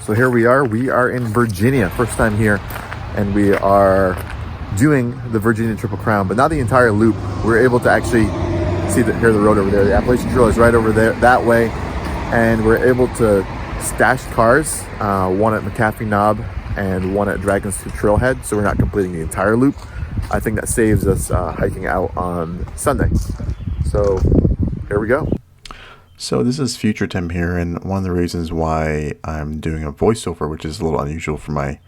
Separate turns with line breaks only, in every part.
So here we are in Virginia, first time here, and we are doing the Virginia Triple Crown, but not the entire loop. We're able to actually see here's the road over there. The Appalachian Trail is right over there, that way, and we're able to stash cars, one at McAfee Knob and one at Dragon's Trailhead, so we're not completing the entire loop. I think that saves us hiking out on Sunday. So here we go.
So this is Future Tim here, and one of the reasons why I'm doing a voiceover, which is a little unusual for my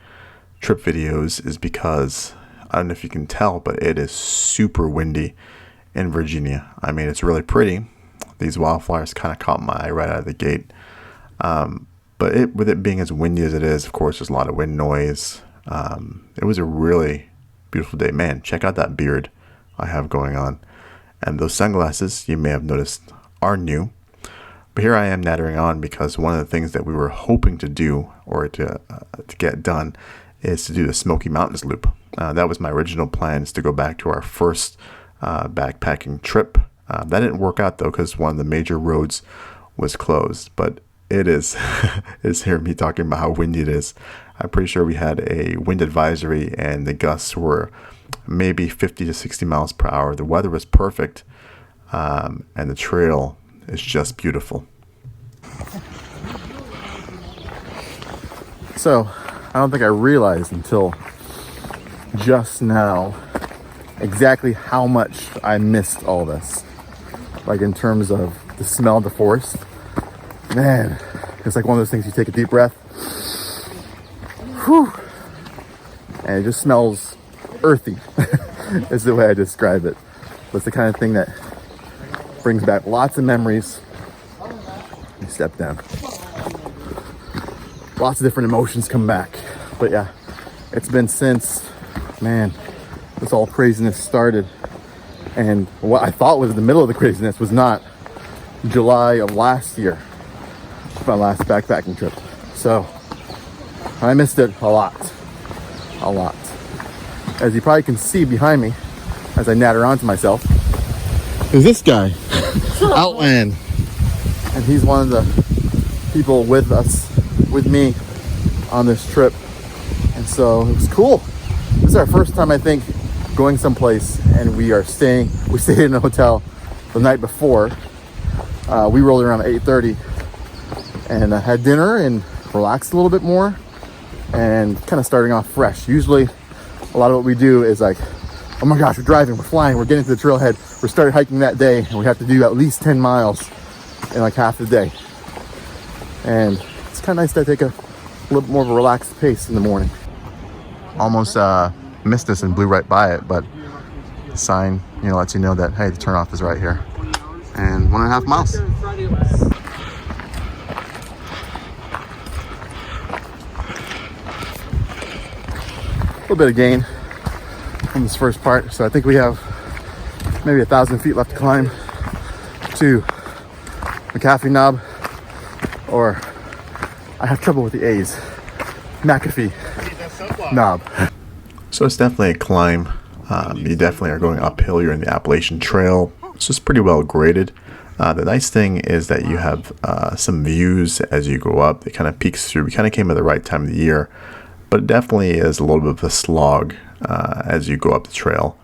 trip videos, is because, I don't know if you can tell, but it is super windy in Virginia. I mean, it's really pretty. These wildflowers kind of caught my eye right out of the gate. But with it being as windy as it is, of course, there's a lot of wind noise. It was a really beautiful day. Man, check out that beard I have going on. And those sunglasses, you may have noticed, are new. But here I am nattering on because one of the things that we were hoping to do, or to get done, is to do the Smoky Mountains loop. That was my original plan, is to go back to our first backpacking trip. That didn't work out though, because one of the major roads was closed. But it is, is hearing me talking about how windy it is. I'm pretty sure we had a wind advisory, and the gusts were maybe 50 to 60 miles per hour. The weather was perfect, and the trail is just beautiful.
So I don't think I realized until just now exactly how much I missed all this. Like in terms of the smell of the forest. Man, it's like one of those things, you take a deep breath. Whew. And it just smells earthy. Is the way I describe it. But it's the kind of thing that brings back lots of memories. You step down. Lots of different emotions come back. But yeah, it's been since, man, this all craziness started. And what I thought was the middle of the craziness was not July of last year, my last backpacking trip. So I missed it a lot. As you probably can see behind me, as I natter onto myself, is this guy, Outland. And he's one of the people with me on this trip. And so it was cool. This is our first time, I think, going someplace, and we stayed in a hotel the night before. We rolled around at 8:30 and had dinner and relaxed a little bit more and kind of starting off fresh. Usually a lot of what we do is like, oh my gosh, we're driving, we're flying, we're getting to the trailhead, we started hiking that day, and we have to do at least 10 miles in like half the day. And it's kind of nice to take a little bit more of a relaxed pace in the morning. Almost missed this and blew right by it, but the sign, lets you know that, hey, the turnoff is right here. And 1.5 miles. A little bit of gain from this first part, so I think we have maybe 1,000 feet left to climb to McAfee Knob, or I have trouble with the A's, McAfee Knob.
So it's definitely a climb. You definitely are going uphill. You're in the Appalachian Trail. It's just pretty well graded. The nice thing is that you have some views as you go up. It kind of peeks through. We kind of came at the right time of the year, but it definitely is a little bit of a slog as you go up the trail.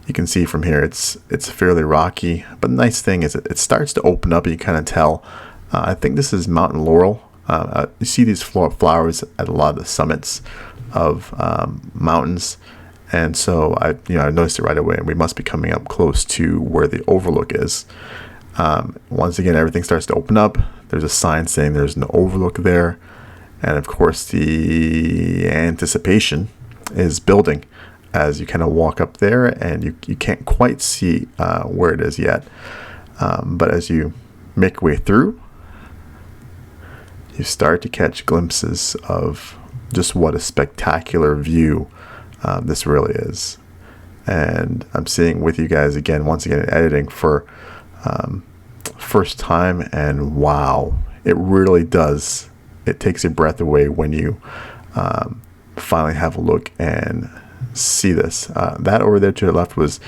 You can see from here it's fairly rocky, but the nice thing is it starts to open up. You kind of tell. I think this is mountain laurel. You see these flowers at a lot of the summits of mountains, and so I noticed it right away, and we must be coming up close to where the overlook is. Once again, everything starts to open up. There's a sign saying there's no overlook there, and of course the anticipation is building as you kind of walk up there, and you can't quite see where it is yet, but as you make your way through, you start to catch glimpses of just what a spectacular view this really is. And I'm seeing with you guys once again in editing for first time, and wow, it really does. It takes your breath away when you finally have a look and see this. That over there to the left was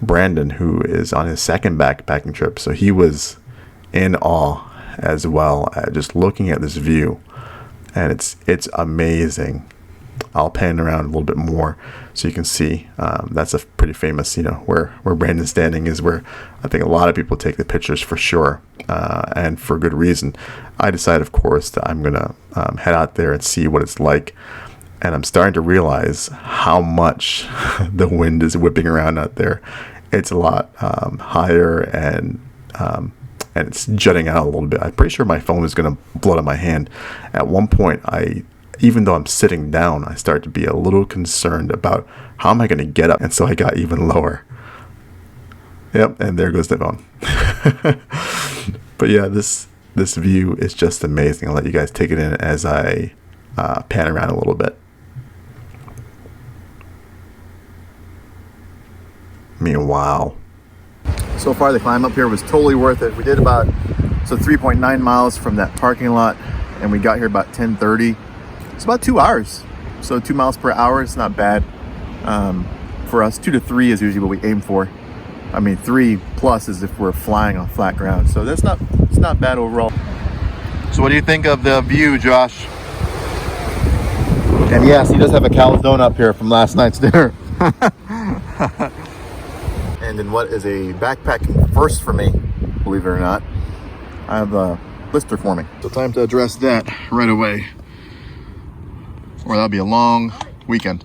Brandon, who is on his second backpacking trip, so he was in awe as well at just looking at this view. and it's amazing. I'll pan around a little bit more so you can see. That's a pretty famous, where Brandon's standing is where I think a lot of people take the pictures for sure, and for good reason. I decided, of course, that I'm gonna head out there and see what it's like, and I'm starting to realize how much the wind is whipping around out there. It's a lot higher, and it's jutting out a little bit. I'm pretty sure my phone is gonna blow out of my hand. At one point, even though I'm sitting down, I start to be a little concerned about how am I going to get up, and so I got even lower. Yep, and there goes the phone. But yeah, this view is just amazing. I'll let you guys take it in as I pan around a little bit. I mean, wow.
So far, the climb up here was totally worth it. We did about 3.9 miles from that parking lot, and we got here about 10:30. It's about 2 hours, so 2 miles per hour is not bad for us. 2 to 3 is usually what we aim for. I mean, 3 plus is if we're flying on flat ground, so it's not bad overall. So what do you think of the view, Josh? And yes, he does have a calzone up here from last night's dinner. And in what is a backpacking first for me, believe it or not, I have a blister forming. So time to address that right away, or that'll be a long weekend.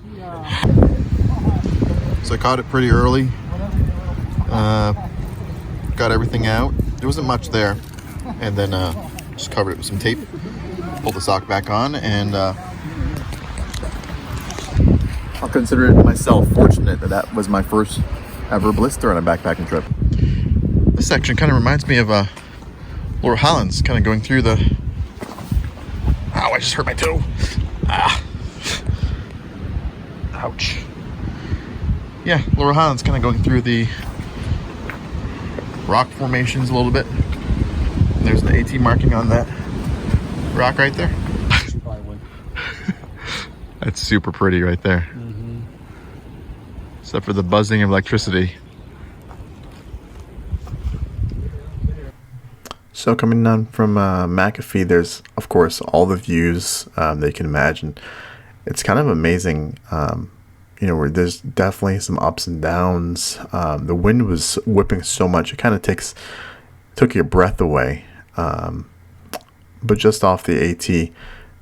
So I caught it pretty early. Got everything out. There wasn't much there, and then just covered it with some tape. Pulled the sock back on, and I'll consider it myself fortunate that was my first ever blister on a backpacking trip. This section kind of reminds me of Laurel Highlands, kind of going through the. Ow! I just hurt my toe. Ah. Ouch. Yeah, Laurel Highlands, kind of going through the rock formations a little bit. And there's an AT marking on that rock right there. That's super pretty right there. Mm-hmm. Except for the buzzing of electricity.
So coming down from McAfee, there's of course all the views that you can imagine. It's kind of amazing, where there's definitely some ups and downs. The wind was whipping so much, it kind of took your breath away. But just off the AT,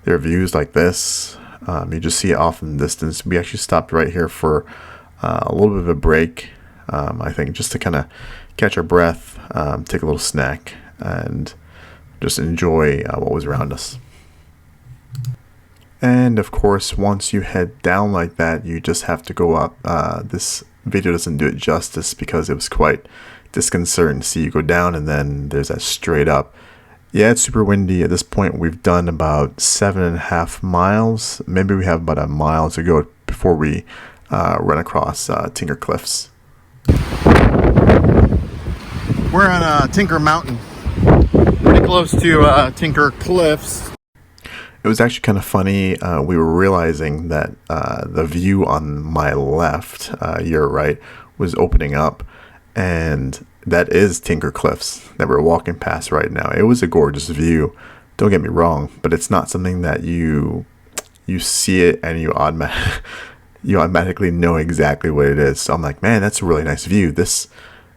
there are views like this. You just see it off in the distance. We actually stopped right here for a little bit of a break, I think, just to kind of catch our breath, take a little snack, and just enjoy what was around us. And of course, once you head down like that, you just have to go up. This video doesn't do it justice because it was quite disconcerting to see you go down and then there's that straight up. Yeah, it's super windy. At this point, we've done about 7.5 miles. Maybe we have about a mile to go before we run across Tinker Cliffs.
We're on Tinker Mountain, pretty close to Tinker Cliffs.
It was actually kind of funny. We were realizing that the view on my left, your right, was opening up, and that is Tinker Cliffs that we're walking past right now. It was a gorgeous view, don't get me wrong, but it's not something that you see it and you automatically know exactly what it is. So I'm like, man, that's a really nice view.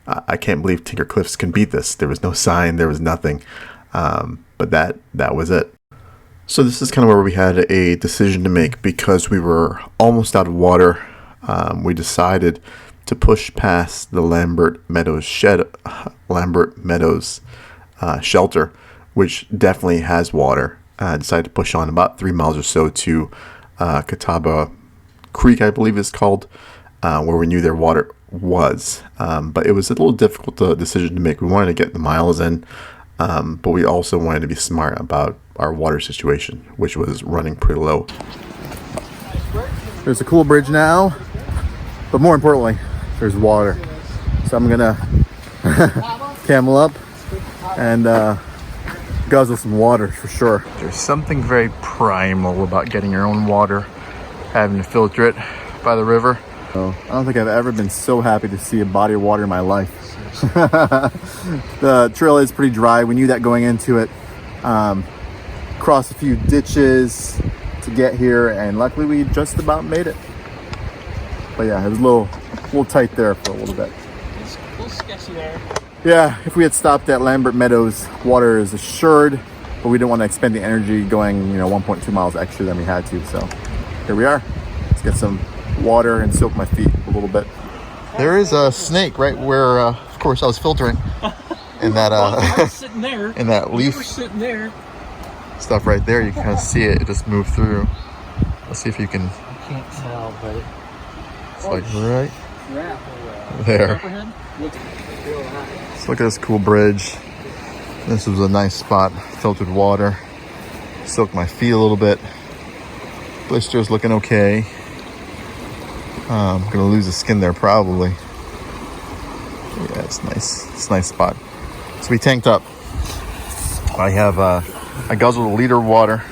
I can't believe Tinker Cliffs can beat this. There was no sign, there was nothing, but that was it. So this is kind of where we had a decision to make because we were almost out of water. We decided to push past the Lambert Meadows shelter, which definitely has water. Decided to push on about 3 miles or so to Catawba Creek, I believe it's called, where we knew their water was. But it was a little difficult decision to make. We wanted to get the miles in, but we also wanted to be smart about our water situation, which was running pretty low.
There's a cool bridge now, but more importantly, there's water. So I'm gonna camel up and guzzle some water for sure. There's something very primal about getting your own water, having to filter it by the river. So I don't think I've ever been so happy to see a body of water in my life. The trail is pretty dry. We knew that going into it. crossed a few ditches to get here, and luckily we just about made it. But yeah, it was a little tight there for a little bit.
It's a little sketchy there.
Yeah, if we had stopped at Lambert Meadows, water is assured, but we didn't want to expend the energy going, 1.2 miles extra than we had to. So here we are. Let's get some water and soak my feet a little bit. There is a snake right where, of course, I was filtering in that
I was sitting there.
in that leaf.
You were sitting there.
Stuff right there. You can kind of see it. It just moved through. Let's see if you can.
I can't tell, but
It's like right
crap.
there.
Look
Let's look at this cool bridge. This was a nice spot. Filtered water. Soaked my feet a little bit. Blister's looking okay. I'm gonna lose the skin there probably. Yeah, it's nice. It's a nice spot. So we tanked up. I have I guzzled a liter of water,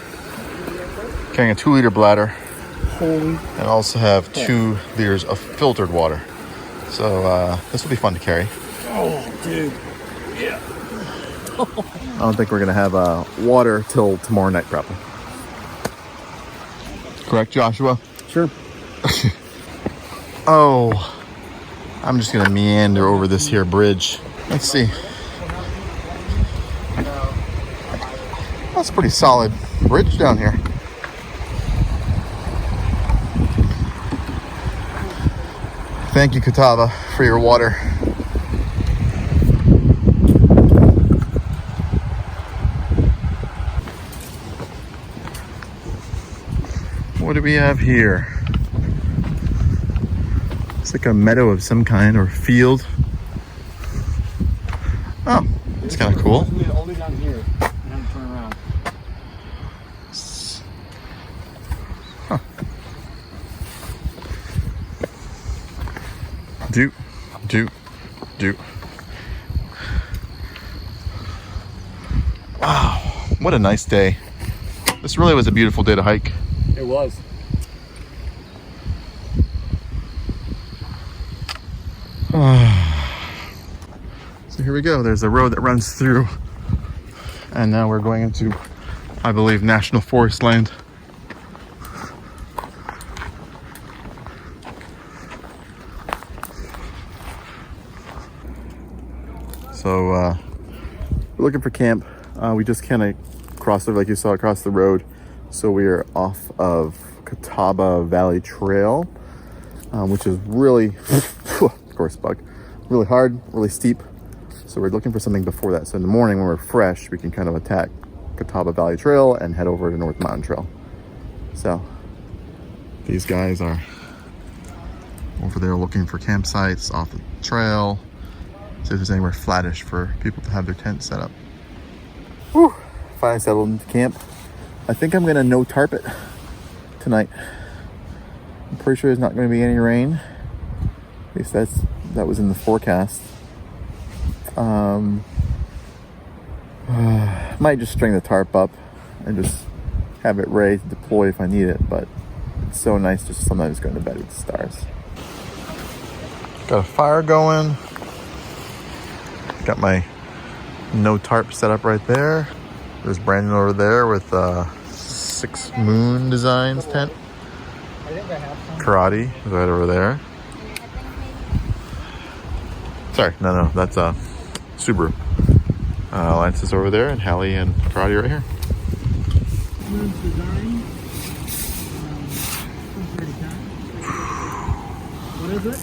carrying a 2-liter bladder, and also have 2 liters of filtered water. So this will be fun to carry.
Oh, dude. Yeah.
I don't think we're gonna have water till tomorrow night, probably. Correct, Joshua?
Sure.
Oh, I'm just gonna meander over this here bridge. Let's see. That's a pretty solid bridge down here. Thank you, Catawba, for your water. What do we have here? It's like a meadow of some kind or field. Oh, it's kind of cool.
Only down here. I have to turn around.
Huh. Do. Wow, what a nice day. This really was a beautiful day to hike.
It was.
So here we go. There's a road that runs through, and now we're going into, I believe, national forest land. So we're looking for camp. We just kind of crossed it, like you saw, across the road. So we are off of Catawba Valley Trail, which is really, of course, bug, really hard, really steep. So we're looking for something before that. So in the morning when we're fresh, we can kind of attack Catawba Valley Trail and head over to North Mountain Trail. So these guys are over there looking for campsites off the trail. See if there's anywhere flattish for people to have their tent set up. Whew, finally settled into camp. I think I'm gonna no tarp it tonight. I'm pretty sure there's not gonna be any rain. At least that was in the forecast. Might just string the tarp up and just have it ready to deploy if I need it, but it's so nice just sometimes going to bed with the stars. Got a fire going. Got my no tarp set up right there. There's Brandon over there with 6 Moon Designs tent.
I think I have some.
Karate is right over there. Sorry, no, that's Subaru. Lance is over there, and Hallie and Karate right here.
Moon's design. What is it?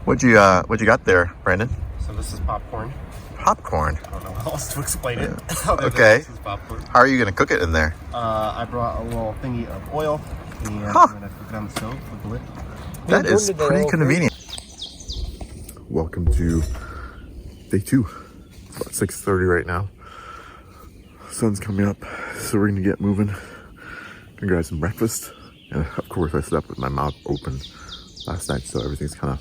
What'd you got there, Brandon?
So this is popcorn.
Popcorn.
I don't know how else to explain it.
Okay.
This is popcorn.
How are you gonna cook it in there?
I brought a little thingy of oil, and
Huh.
I'm gonna cook it on the stove with the lid.
That is pretty convenient. Welcome to day 2. It's about 6:30 right now. Sun's coming up, so we're gonna get moving. Gonna grab some breakfast. And of course, I slept with my mouth open last night, so everything's kind of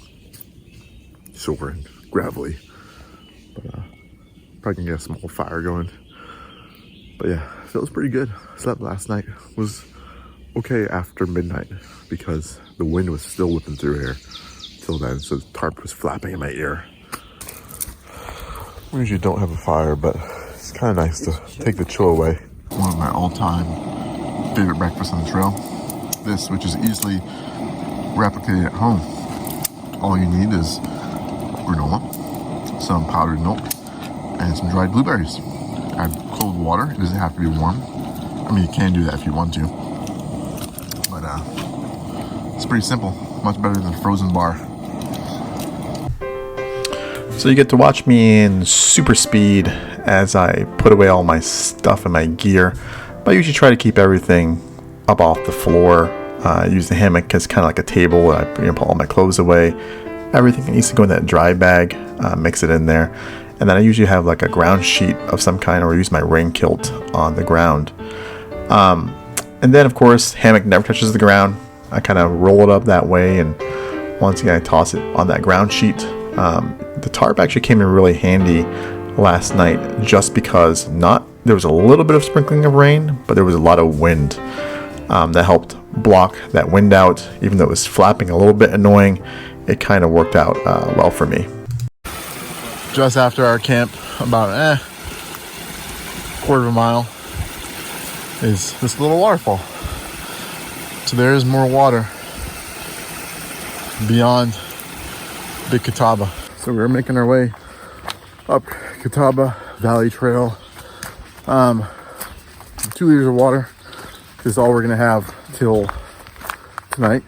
sore and gravelly. But probably gonna get a small fire going. But yeah, feels pretty good. Slept last night. Was okay after midnight because the wind was still whipping through here till then, so the tarp was flapping in my ear. We usually don't have a fire, but it's kind of nice to take the chill away. One of my all-time favorite breakfasts on the trail. This, which is easily replicated at home. All you need is granola, some powdered milk, and some dried blueberries. Add cold water. It doesn't have to be warm. I mean, you can do that if you want to. But it's pretty simple. Much better than a frozen bar.
So you get to watch me in super speed as I put away all my stuff and my gear. But I usually try to keep everything up off the floor. I use the hammock as kind of like a table. I put all my clothes away. Everything needs to go in that dry bag. Mix it in there. And then I usually have like a ground sheet of some kind, or use my rain kilt on the ground. And then of course, hammock never touches the ground. I kind of roll it up that way, and once again I toss it on that ground sheet. The tarp actually came in really handy last night, just because there was a little bit of sprinkling of rain, but there was a lot of wind that helped block that wind out. Even though it was flapping a little bit annoying, it kind of worked out well for me.
Just after our camp, about quarter of a mile, is this little waterfall. So there is more water beyond Big Catawba. So we're making our way up Catawba Valley Trail. 2 liters of water is all we're gonna have till tonight,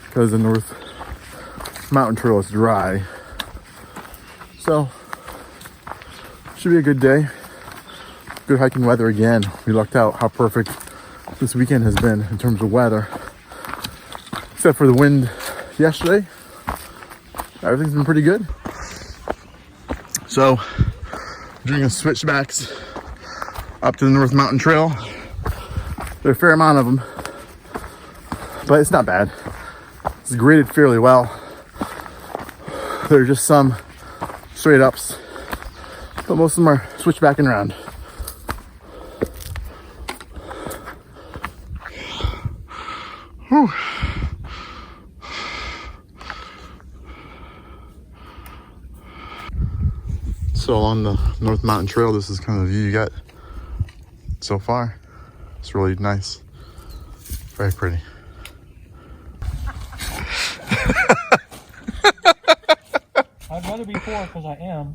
because the North Mountain Trail is dry. So should be a good day. Good hiking weather again. We lucked out how perfect this weekend has been in terms of weather, except for the wind yesterday. Everything's been pretty good. So doing a switchbacks up to the North Mountain Trail. There are a fair amount of them, but it's not bad. It's graded fairly well. There are just some straight ups, but most of them are switchbacking around. Whew. So along the North Mountain Trail, this is kind of the view you get so far. It's really nice. Very pretty.
I'd rather be 4 because I am.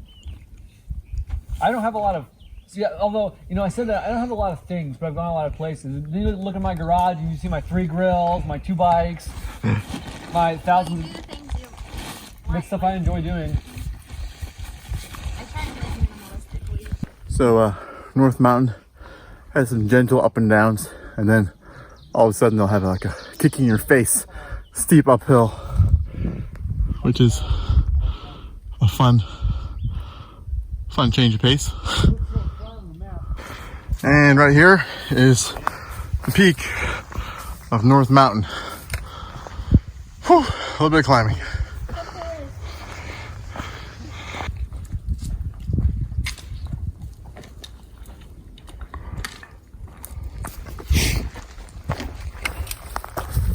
I don't have a lot of. See, although I said that I don't have a lot of things, but I've gone a lot of places. You look in my garage and you see my 3 grills, my 2 bikes, my 1,000 stuff I enjoy doing.
So North Mountain has some gentle up and downs, and then all of a sudden they'll have like a kick in your face steep uphill, which is a fun change of pace. And right here is the peak of North Mountain. Whew, a little bit of climbing.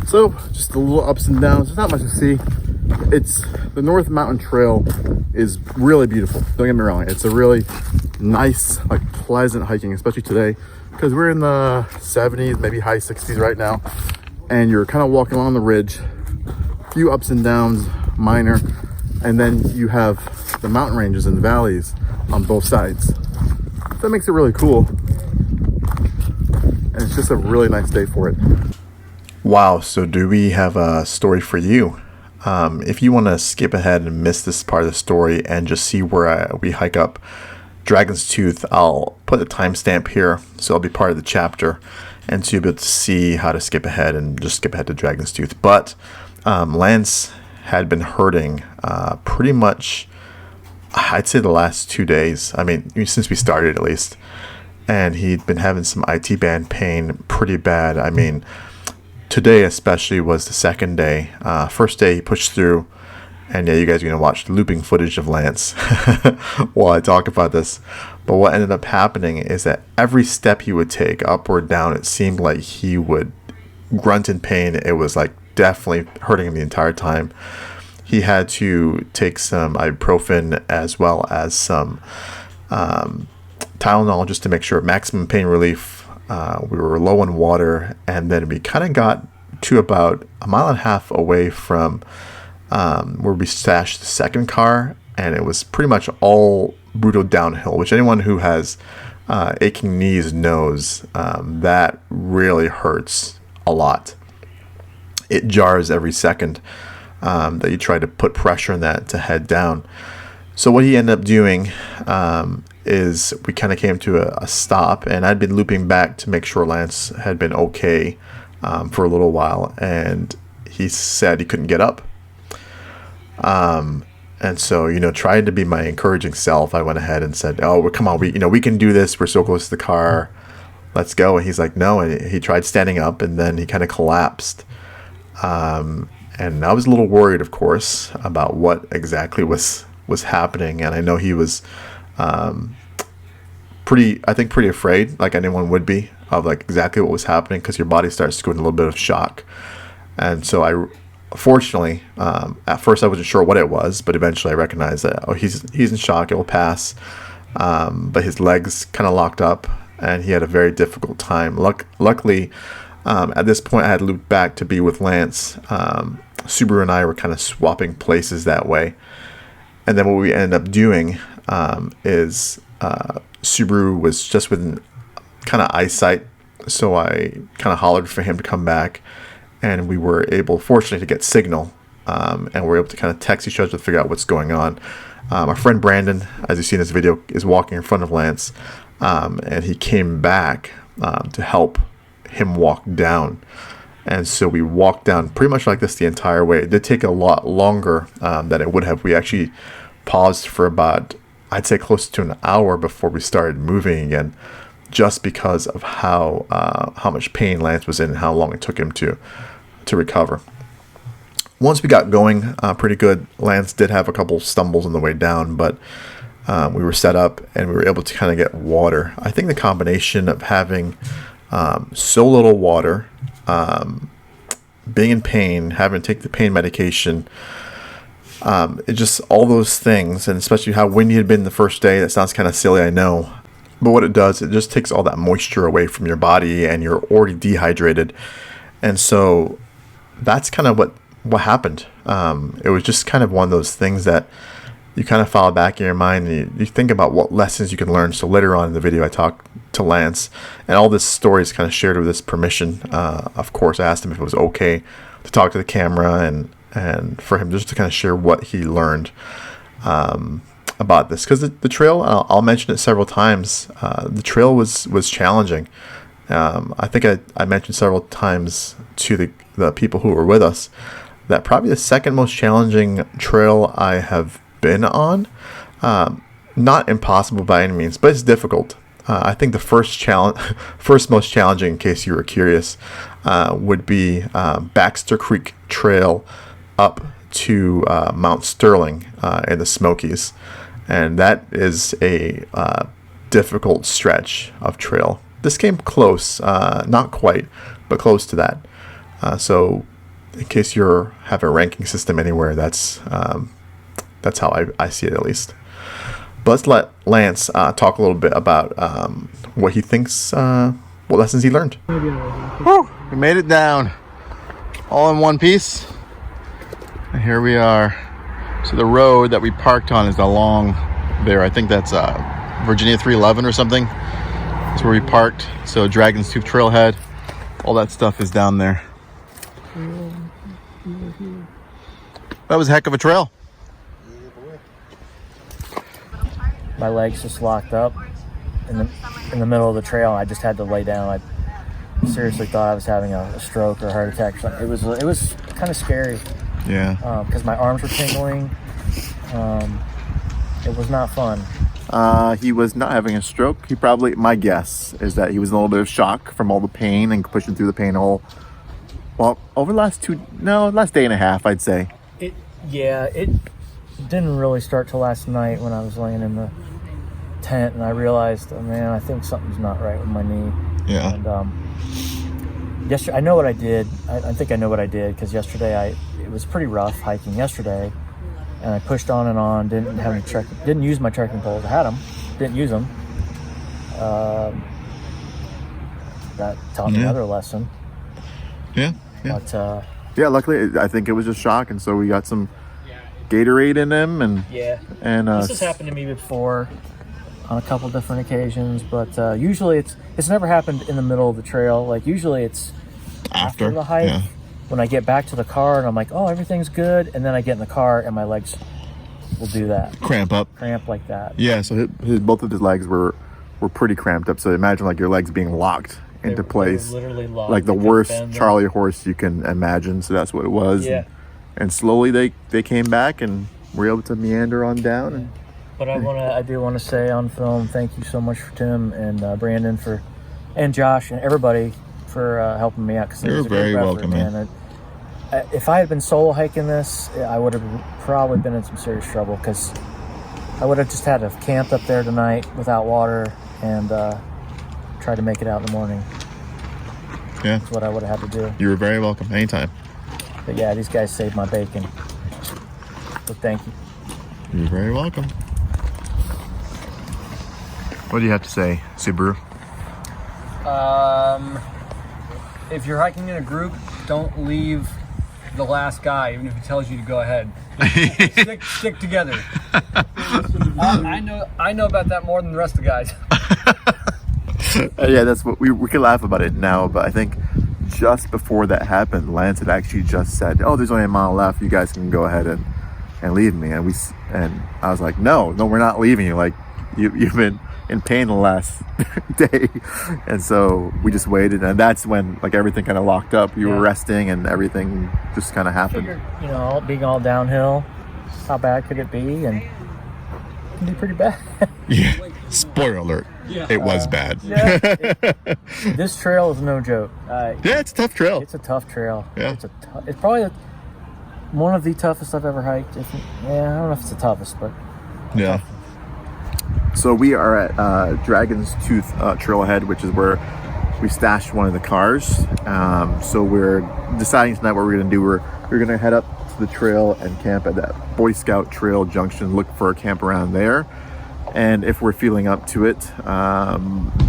So just the little ups and downs. There's not much to see. It's the North Mountain Trail is really beautiful. Don't get me wrong. It's a really nice, like pleasant hiking, especially today, because we're in the 70s, maybe high 60s right now, and you're kind of walking along the ridge, few ups and downs, minor, and then you have the mountain ranges and the valleys on both sides. That makes it really cool, and it's just a really nice day for it.
Wow, so do we have a story for you? If you want to skip ahead and miss this part of the story and just see where we hike up Dragon's Tooth, I'll put a timestamp here, so it'll be part of the chapter, and so you'll be able to see how to skip ahead and just skip ahead to Dragon's Tooth. But Lance had been hurting pretty much, I'd say, the last 2 days. I mean, since we started at least. And he'd been having some IT band pain pretty bad. I mean, today especially was the second day. First day he pushed through, and yeah, you guys are going to watch the looping footage of Lance while I talk about this. But what ended up happening is that every step he would take, up or down, it seemed like he would grunt in pain. It was like definitely hurting him the entire time. he had to take some ibuprofen as well as some Tylenol just to make sure maximum pain relief. We were low on water, and then we kind of got to about 1.5 miles away from where we stashed the second car, and it was pretty much all brutal downhill, which anyone who has aching knees knows that really hurts a lot. It jars every second that you try to put pressure on that to head down. So what he ended up doing is we kind of came to a stop, and I'd been looping back to make sure Lance had been okay for a little while, and he said he couldn't get up. And so, trying to be my encouraging self, I went ahead and said, "Oh, well, come on, we can do this. We're so close to the car. Let's go." And he's like, "No." And he tried standing up, and then he kind of collapsed. And I was a little worried, of course, about what exactly was happening. And I know he was pretty afraid, like anyone would be, of like exactly what was happening, because your body starts to go into a little bit of shock. And so fortunately, at first I wasn't sure what it was, but eventually I recognized that, he's in shock, it will pass. But his legs kind of locked up, and he had a very difficult time. Luckily, at this point I had looped back to be with Lance. Subaru and I were kind of swapping places that way. And then what we ended up doing is Subaru was just within kind of eyesight, so I kind of hollered for him to come back. And we were able, fortunately, to get signal, and we're able to kind of text each other to figure out what's going on. Our friend Brandon, as you see in this video, is walking in front of Lance, and he came back to help him walk down. And so we walked down pretty much like this the entire way. It did take a lot longer than it would have. We actually paused for about, I'd say, close to an hour before we started moving again, just because of how much pain Lance was in and how long it took him to recover. Once we got going pretty good, Lance did have a couple stumbles on the way down, but we were set up and we were able to kind of get water. I think the combination of having so little water, being in pain, having to take the pain medication, it just all those things, and especially how windy it had been the first day. That sounds kind of silly, I know, but what it does, it just takes all that moisture away from your body, and you're already dehydrated. And so that's kind of what happened. It was just kind of one of those things that you kind of follow back in your mind, and you think about what lessons you can learn. So later on in the video, I talked to Lance, and all this story is kind of shared with his permission. Of course, I asked him if it was okay to talk to the camera, and for him just to kind of share what he learned about this. Because the trail, I'll mention it several times, the trail was challenging. I think I mentioned several times to the people who were with us that probably the second most challenging trail I have been on. Not impossible by any means, but it's difficult. I think the first most challenging, in case you were curious, would be Baxter Creek Trail up to Mount Sterling in the Smokies, and that is a difficult stretch of trail. This came close, not quite, but close to that. So in case you have a ranking system anywhere, that's how I see it, at least. But let's let Lance talk a little bit about what he thinks, what lessons he learned.
Whew, we made it down, all in one piece. And here we are. So the road that we parked on is along there. I think that's Virginia 311 or something. That's where we parked. So Dragon's Tooth Trailhead, all that stuff is down there. That was a heck of a trail.
My legs just locked up in the middle of the trail. I just had to lay down. I seriously thought I was having a stroke or a heart attack or something. It was kind of scary.
Yeah.
Because my arms were tingling. It was not fun.
He was not having a stroke. He probably, my guess is that he was in a little bit of shock from all the pain and pushing through the pain hole. Well, over the last day and a half, I'd say.
It didn't really start till last night when I was laying in the tent and I realized, oh man, I think something's not right with my knee.
Yeah.
And yesterday, I know what I did. I think I know what I did, because yesterday it was pretty rough hiking yesterday, and I pushed on and on. Didn't use my trekking poles. I had them, didn't use them. That taught me another lesson.
Yeah.
But
Yeah, luckily, I think it was just shock, and so we got some Gatorade in him, and
this has happened to me before on a couple different occasions, but usually it's never happened in the middle of the trail. Like usually it's after the hike when I get back to the car and I'm like, oh, everything's good, and then I get in the car and my legs will do that,
cramp
like that.
Yeah, so both of his legs were pretty cramped up. So imagine like your legs being locked into place,
they were literally locked.
Like the worst Charlie horse you can imagine. So that's what it was.
Yeah.
And slowly they came back and were able to meander on down. And
but I do want to say on film, thank you so much for Tim and Brandon and Josh and everybody for helping me out. Cause
you're very welcome, man.
If I had been solo hiking this, I would have probably been in some serious trouble, because I would have just had to have camped up there tonight without water and tried to make it out in the morning.
Yeah,
that's what I would have had to do.
You were very welcome anytime.
But yeah, these guys saved my bacon. So thank you.
You're very welcome. What do you have to say, Subaru?
If you're hiking in a group, don't leave the last guy, even if he tells you to go ahead. Stick together. I know about that more than the rest of the guys.
Yeah, that's what we can laugh about it now, but I think just before that happened, Lance had actually just said, "Oh, there's only a mile left. You guys can go ahead and leave me." And I was like, "No, we're not leaving you. Like, you've been in pain the last day," and so we just waited, and that's when like everything kind of locked up. You were resting, and everything just kind of happened.
Figured, being all downhill, how bad could it be? And it can be pretty bad.
Yeah. Spoiler alert. It was bad.
This trail is no joke.
It's a tough trail.
It's a tough trail.
Yeah.
It's probably one of the toughest I've ever hiked. I don't know if it's the toughest, but
yeah. So we are at Dragon's Tooth Trailhead, which is where we stashed one of the cars. So we're deciding tonight what we're going to do. We're going to head up to the trail and camp at that Boy Scout Trail junction. Look for a camp around there. And if we're feeling up to it,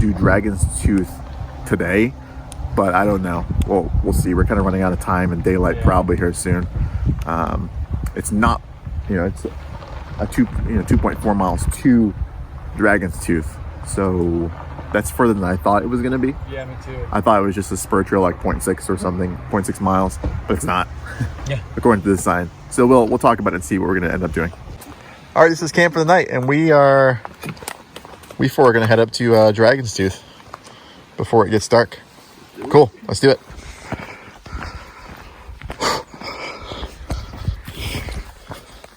do Dragon's Tooth today. But I don't know. We'll see. We're kind of running out of time and daylight probably here soon. It's not, it's a 2.4 miles to Dragon's Tooth. So that's further than I thought it was going to be.
Yeah, me too.
I thought it was just a spur trail like 0.6 or something, 0.6 miles, but it's not.
Yeah.
According to this sign. So we'll talk about it and see what we're going to end up doing. All right, this is camp for the night, and we four are going to head up to Dragon's Tooth before it gets dark. Cool, let's do it.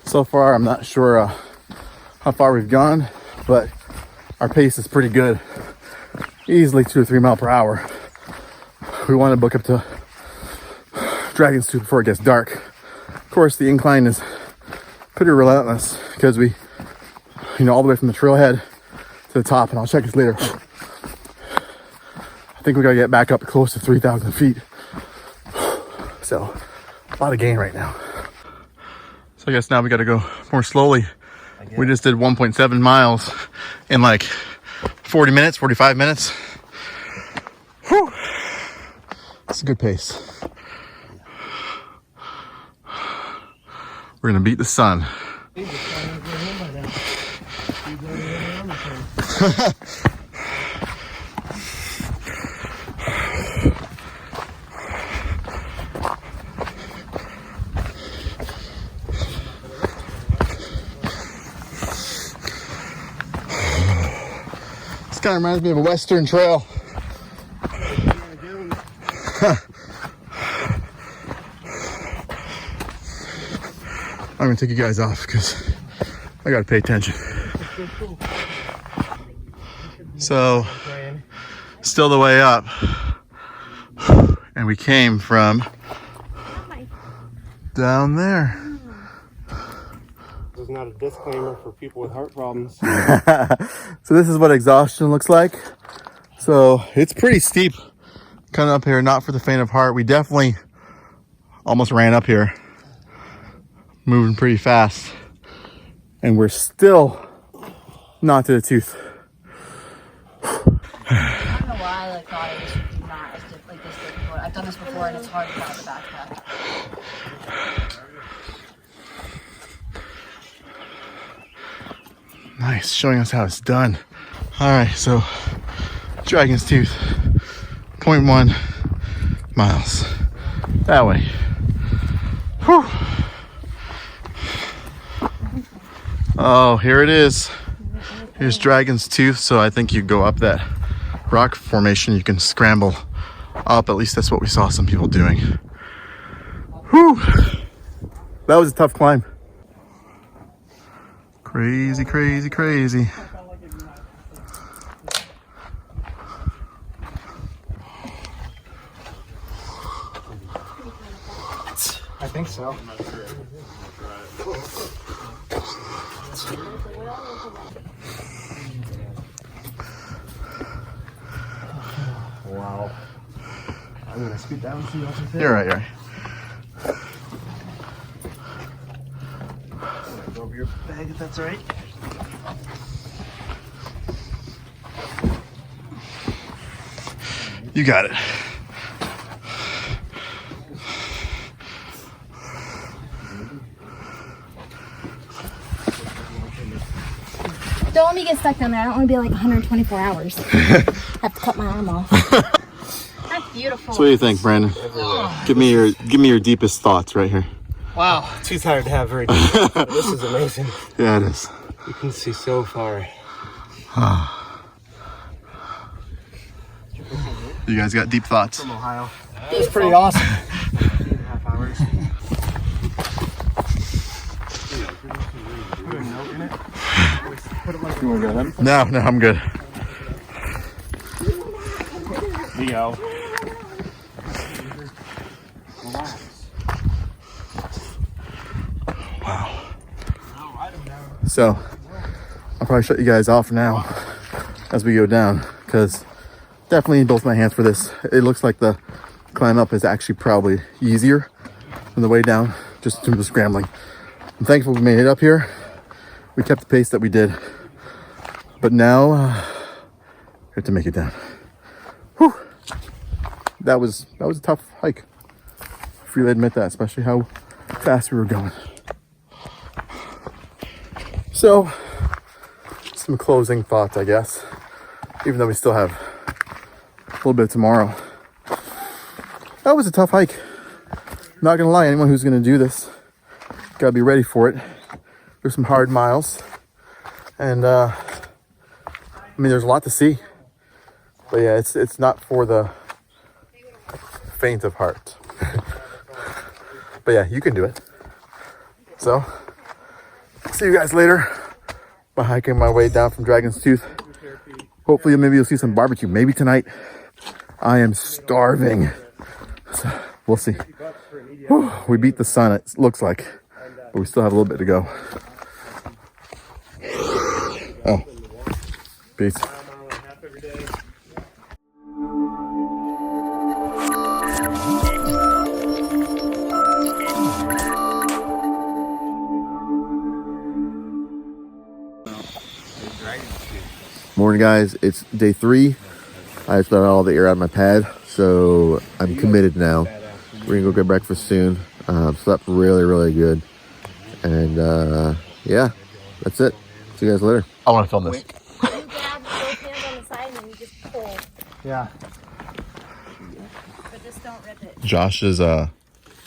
So far, I'm not sure how far we've gone, but our pace is pretty good. Easily 2 or 3 miles per hour. We want to book up to Dragon's Tooth before it gets dark. Of course, the incline is pretty relentless because we, all the way from the trailhead to the top, and I'll check this later. I think we gotta get back up close to 3,000 feet. So, a lot of gain right now. So I guess now we gotta go more slowly. We just did 1.7 miles in like 40 minutes, 45 minutes. Whew. That's a good pace. We're gonna beat the sun. This kind of reminds me of a Western trail. I'm gonna take you guys off because I gotta pay attention. So, still the way up, and we came from down there.
This is not a disclaimer for people with heart problems.
So this is what exhaustion looks like. So it's pretty steep coming up here, not for the faint of heart. We definitely almost ran up here. moving pretty fast. And we're still not to the tooth.
I don't know why I thought it was not as like this difficult. I've done this before and it's hard to find the backpack.
Nice, showing us how it's done. All right, so Dragon's Tooth, 0.1 miles that way. Whew. Oh, here it is. Here's Dragon's Tooth. So I think you go up that rock formation, you can scramble up. At least that's what we saw some people doing. Whew. That was a tough climb. Crazy, crazy, crazy.
I think so. Wow. I'm gonna scoot down and see what you say.
You're right, you're right.
Go over your bag if that's all right.
You got it.
Don't let me get stuck down there. I don't want to be like 124 hours. Have to cut my arm off. That's beautiful.
So what do you think, Brandon? Give me your deepest thoughts right here.
Wow, too tired to have very deep. This is amazing.
Yeah, it is.
You can see so far.
You guys got deep thoughts?
From Ohio.
It was pretty awesome.
2.5 hours.
You want to go then? No, I'm good.
Leo.
Wow. So, I'll probably shut you guys off now as we go down, because definitely need both my hands for this. It looks like the climb up is actually probably easier than the way down, just through the scrambling. I'm thankful we made it up here. We kept the pace that we did. But now, we have to make it down. Whew. That was a tough hike. I freely admit that, especially how fast we were going. So, some closing thoughts, I guess. Even though we still have a little bit tomorrow. That was a tough hike. Not gonna lie, anyone who's gonna do this, gotta be ready for it. There's some hard miles. And I mean, there's a lot to see. But yeah, it's not for the faint of heart. But yeah, you can do it. So, see you guys later. I'm hiking my way down from Dragon's Tooth. Hopefully, maybe you'll see some barbecue. Maybe tonight. I am starving. So, we'll see. Whew, we beat the sun, it looks like. But we still have a little bit to go. Oh. Peace. Morning, guys. It's day 3. I just got all the air out of my pad, so I'm committed now. We're gonna go get breakfast soon. Slept really, really good, and yeah, that's it. See you guys later. I want to film this.
You grab both hands on the side and then you just pull.
Yeah.
But just don't rip it.
Josh's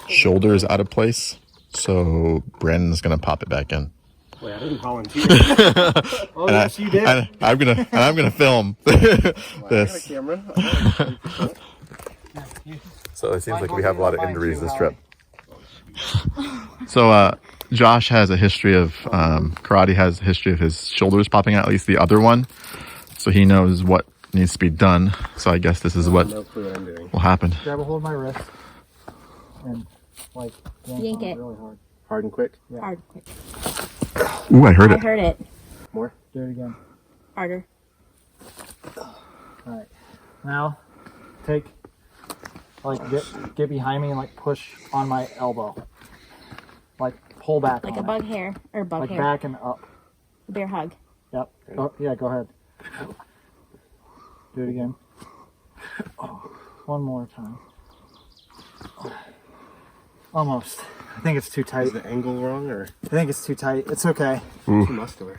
shoulder is out of place, so Brandon's gonna pop it back in.
Wait, I didn't volunteer. Oh,
And
yes, you did.
I'm gonna film this.
Camera.
So it seems like we have a lot of injuries this trip. So Josh has a history of karate, has a history of his shoulders popping out, at least the other one. So he knows what needs to be done. So I guess this is what
No clue what I'm doing.
will happen.
Grab a hold of my wrist and like
Yank it.
really hard.
Hard and quick.
Yeah.
Hard, quick.
Ooh, I heard
I
it.
heard it.
More.
Do it again.
Harder.
Alright. Now take get behind me and like push on my elbow. Like pull back
Like
on
a
it.
bug hair or bug
Like
hair.
back and up.
Bear hug.
Yep. Oh, yeah, go ahead. Do it again. One more time. Almost. I think it's too tight.
Is the angle wrong or
I think it's too tight. It's okay.
too muscular?